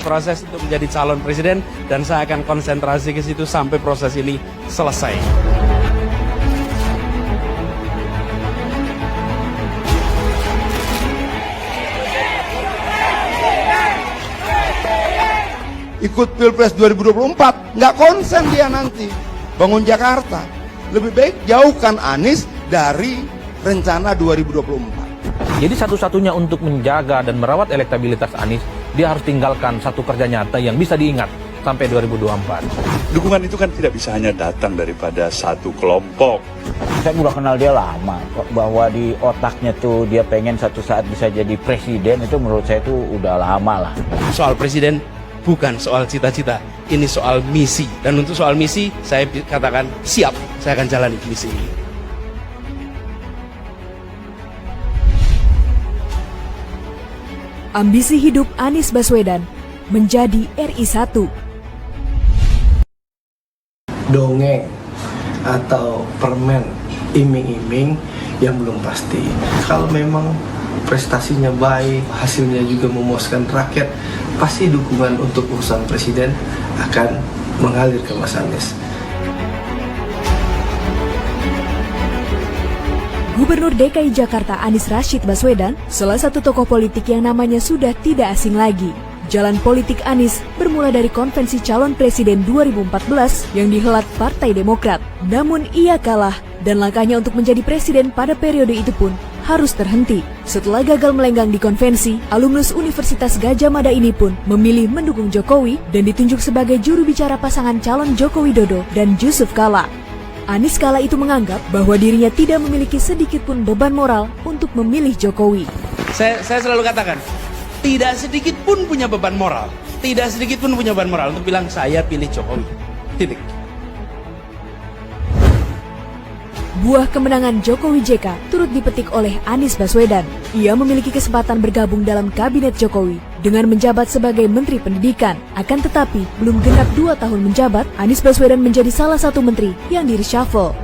proses untuk menjadi calon presiden dan saya akan konsentrasi ke situ sampai proses ini selesai. Ikut Pilpres 2024, nggak konsen dia nanti bangun Jakarta. Lebih baik jauhkan Anies dari rencana 2024. Jadi satu-satunya untuk menjaga dan merawat elektabilitas Anies, dia harus tinggalkan satu kerja nyata yang bisa diingat sampai 2024. Dukungan itu kan tidak bisa hanya datang daripada satu kelompok. Saya udah kenal dia lama, bahwa di otaknya tuh dia pengen satu saat bisa jadi presiden, itu menurut saya tuh udah lama lah. Soal presiden bukan soal cita-cita, ini soal misi. Dan untuk soal misi, saya katakan siap, saya akan jalani misi ini. Ambisi hidup Anies Baswedan menjadi RI 1. Dongeng atau permen iming-iming yang belum pasti. Kalau memang prestasinya baik, hasilnya juga memuaskan rakyat, pasti dukungan untuk urusan presiden akan mengalir ke Mas Anies. Gubernur DKI Jakarta Anies Rashid Baswedan, salah satu tokoh politik yang namanya sudah tidak asing lagi. Jalan politik Anies bermula dari konvensi calon presiden 2014 yang dihelat Partai Demokrat. Namun ia kalah dan langkahnya untuk menjadi presiden pada periode itu pun harus terhenti. Setelah gagal melenggang di konvensi, alumnus Universitas Gadjah Mada ini pun memilih mendukung Jokowi dan ditunjuk sebagai juru bicara pasangan calon Joko Widodo dan Yusuf Kala. Anies kala itu menganggap bahwa dirinya tidak memiliki sedikit pun beban moral untuk memilih Jokowi. Saya selalu katakan, tidak sedikit pun punya beban moral. Tidak sedikit pun punya beban moral untuk bilang saya pilih Jokowi. Titik. Buah kemenangan Jokowi JK turut dipetik oleh Anies Baswedan. Ia memiliki kesempatan bergabung dalam kabinet Jokowi dengan menjabat sebagai Menteri Pendidikan. Akan tetapi, belum genap 2 tahun menjabat, Anies Baswedan menjadi salah satu menteri yang di-reshuffle.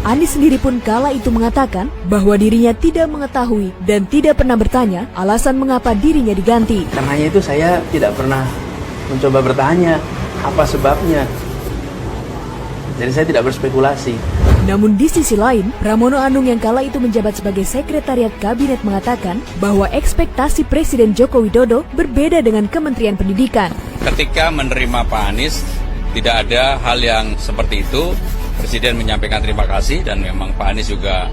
Anies sendiri pun kala itu mengatakan bahwa dirinya tidak mengetahui dan tidak pernah bertanya alasan mengapa dirinya diganti. Karenanya itu saya tidak pernah mencoba bertanya apa sebabnya. Jadi saya tidak berspekulasi. Namun di sisi lain, Pramono Anung yang kala itu menjabat sebagai sekretariat kabinet mengatakan bahwa ekspektasi Presiden Joko Widodo berbeda dengan Kementerian Pendidikan. Ketika menerima Pak Anies, tidak ada hal yang seperti itu. Presiden menyampaikan terima kasih dan memang Pak Anies juga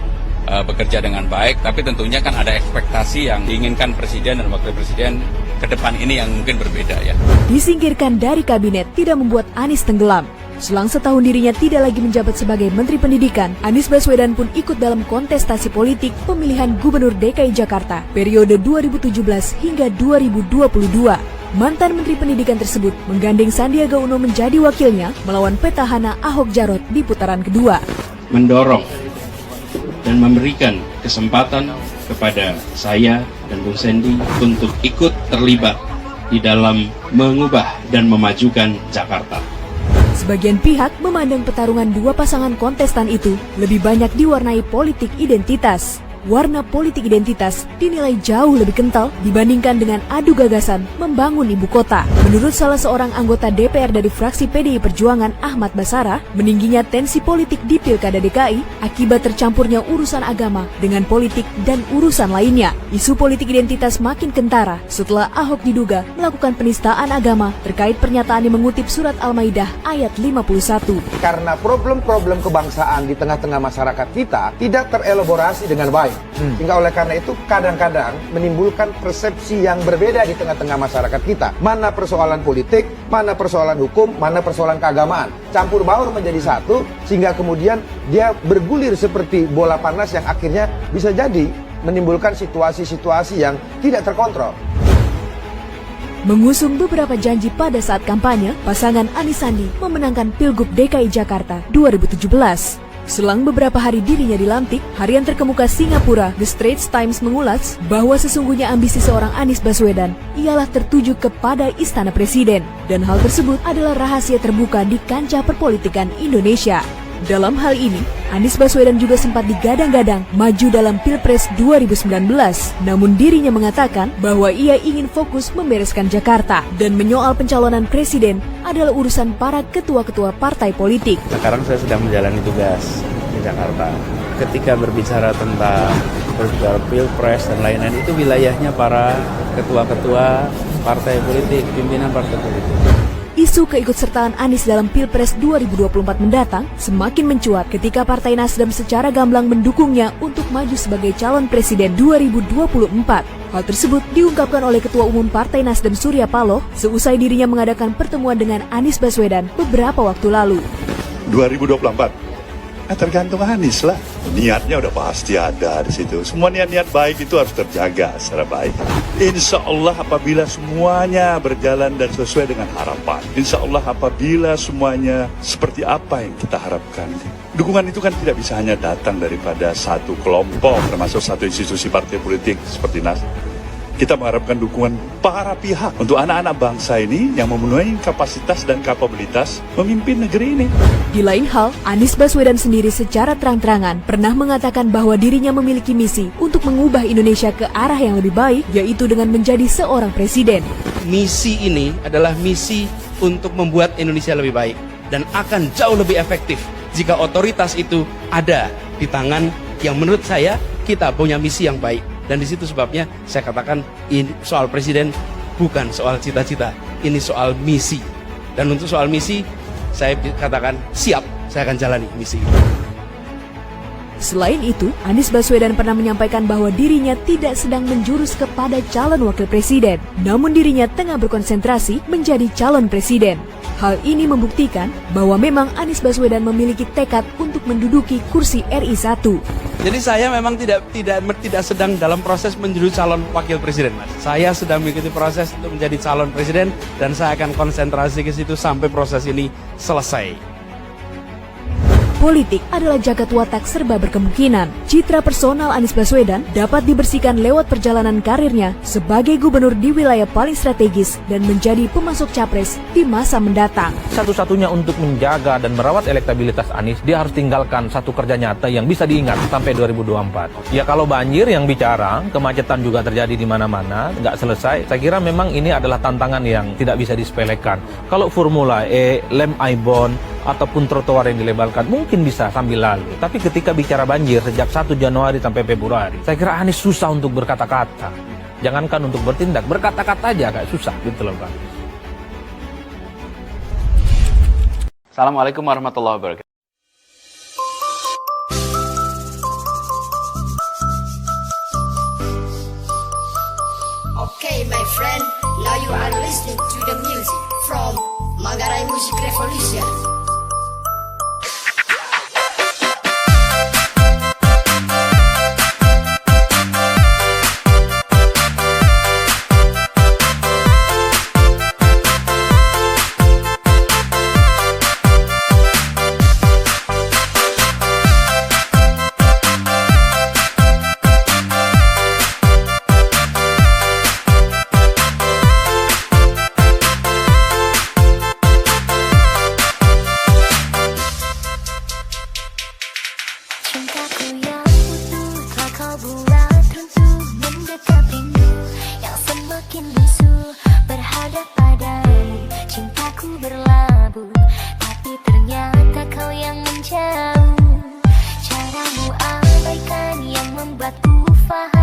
bekerja dengan baik, tapi tentunya kan ada ekspektasi yang diinginkan Presiden dan Wakil Presiden ke depan ini yang mungkin berbeda ya. Disingkirkan dari kabinet tidak membuat Anies tenggelam. Selang setahun dirinya tidak lagi menjabat sebagai Menteri Pendidikan, Anies Baswedan pun ikut dalam kontestasi politik pemilihan Gubernur DKI Jakarta periode 2017 hingga 2022. Mantan Menteri Pendidikan tersebut menggandeng Sandiaga Uno menjadi wakilnya melawan petahana Ahok Jarot di putaran kedua. Mendorong dan memberikan kesempatan kepada saya dan Bung Sandy untuk ikut terlibat di dalam mengubah dan memajukan Jakarta. Sebagian pihak memandang pertarungan dua pasangan kontestan itu lebih banyak diwarnai politik identitas. Warna politik identitas dinilai jauh lebih kental dibandingkan dengan adu gagasan membangun ibu kota. Menurut salah seorang anggota DPR dari fraksi PDI Perjuangan Ahmad Basara, meningginya tensi politik di Pilkada DKI akibat tercampurnya urusan agama dengan politik dan urusan lainnya. Isu politik identitas makin kentara setelah Ahok diduga melakukan penistaan agama terkait pernyataan yang mengutip surat Al-Maidah ayat 51. Karena problem-problem kebangsaan di tengah-tengah masyarakat kita tidak terelaborasi dengan baik. Sehingga oleh karena itu kadang-kadang menimbulkan persepsi yang berbeda di tengah-tengah masyarakat kita. Mana persoalan politik, mana persoalan hukum, mana persoalan keagamaan. Campur baur menjadi satu sehingga kemudian dia bergulir seperti bola panas yang akhirnya bisa jadi menimbulkan situasi-situasi yang tidak terkontrol. Mengusung beberapa janji pada saat kampanye, pasangan Anies Sandi memenangkan Pilgub DKI Jakarta 2017. Selang beberapa hari dirinya dilantik, harian terkemuka Singapura The Straits Times mengulas bahwa sesungguhnya ambisi seorang Anies Baswedan ialah tertuju kepada Istana Presiden. Dan hal tersebut adalah rahasia terbuka di kancah perpolitikan Indonesia. Dalam hal ini, Anies Baswedan juga sempat digadang-gadang maju dalam Pilpres 2019. Namun dirinya mengatakan bahwa ia ingin fokus membereskan Jakarta dan menyoal pencalonan presiden adalah urusan para ketua-ketua partai politik. Sekarang saya sedang menjalani tugas di Jakarta. Ketika berbicara tentang Pilpres dan lain-lain, itu wilayahnya para ketua-ketua partai politik, pimpinan partai politik. Isu keikutsertaan Anies dalam Pilpres 2024 mendatang semakin mencuat ketika Partai Nasdem secara gamblang mendukungnya untuk maju sebagai calon presiden 2024. Hal tersebut diungkapkan oleh Ketua Umum Partai Nasdem Surya Paloh seusai dirinya mengadakan pertemuan dengan Anies Baswedan beberapa waktu lalu. 2024 tergantung Anies lah. Niatnya udah pasti ada di situ. Semua niat-niat baik itu harus terjaga secara baik. Insya Allah apabila semuanya berjalan dan sesuai dengan harapan. Insya Allah apabila semuanya seperti apa yang kita harapkan. Dukungan itu kan tidak bisa hanya datang daripada satu kelompok, termasuk satu institusi partai politik seperti Nasdem. Kita mengharapkan dukungan para pihak untuk anak-anak bangsa ini yang memenuhi kapasitas dan kapabilitas memimpin negeri ini. Di lain hal, Anies Baswedan sendiri secara terang-terangan pernah mengatakan bahwa dirinya memiliki misi untuk mengubah Indonesia ke arah yang lebih baik, yaitu dengan menjadi seorang presiden. Misi ini adalah misi untuk membuat Indonesia lebih baik dan akan jauh lebih efektif jika otoritas itu ada di tangan yang menurut saya kita punya misi yang baik. Dan di situ sebabnya saya katakan ini soal presiden bukan soal cita-cita, ini soal misi. Dan untuk soal misi saya katakan siap, saya akan jalani misi itu. Selain itu, Anies Baswedan pernah menyampaikan bahwa dirinya tidak sedang menjurus kepada calon wakil presiden, namun dirinya tengah berkonsentrasi menjadi calon presiden. Hal ini membuktikan bahwa memang Anies Baswedan memiliki tekad untuk menduduki kursi RI 1. Jadi saya memang tidak sedang dalam proses menjadi calon wakil presiden, Mas. Saya sedang mengikuti proses untuk menjadi calon presiden dan saya akan konsentrasi ke situ sampai proses ini selesai. Politik adalah jagat watak serba berkemungkinan. Citra personal Anies Baswedan dapat dibersihkan lewat perjalanan karirnya sebagai gubernur di wilayah paling strategis dan menjadi pemasok capres di masa mendatang. Satu-satunya untuk menjaga dan merawat elektabilitas Anies, dia harus tinggalkan satu kerja nyata yang bisa diingat sampai 2024. Ya kalau banjir yang bicara, kemacetan juga terjadi di mana-mana, nggak selesai. Saya kira memang ini adalah tantangan yang tidak bisa disepelekan. Kalau Formula E, lem Aibon, ataupun trotoar yang dilebalkan mungkin bisa sambil lalu. Tapi ketika bicara banjir sejak 1 Januari sampai Februari, saya kira Anies susah untuk berkata-kata. Jangankan untuk bertindak, berkata-kata aja agak susah gitu loh Bang. Assalamualaikum warahmatullahi wabarakatuh. Okay, my friend, now you are listening to the music from Manggarai Music Revolution. Caramu abaikan yang membuatku faham.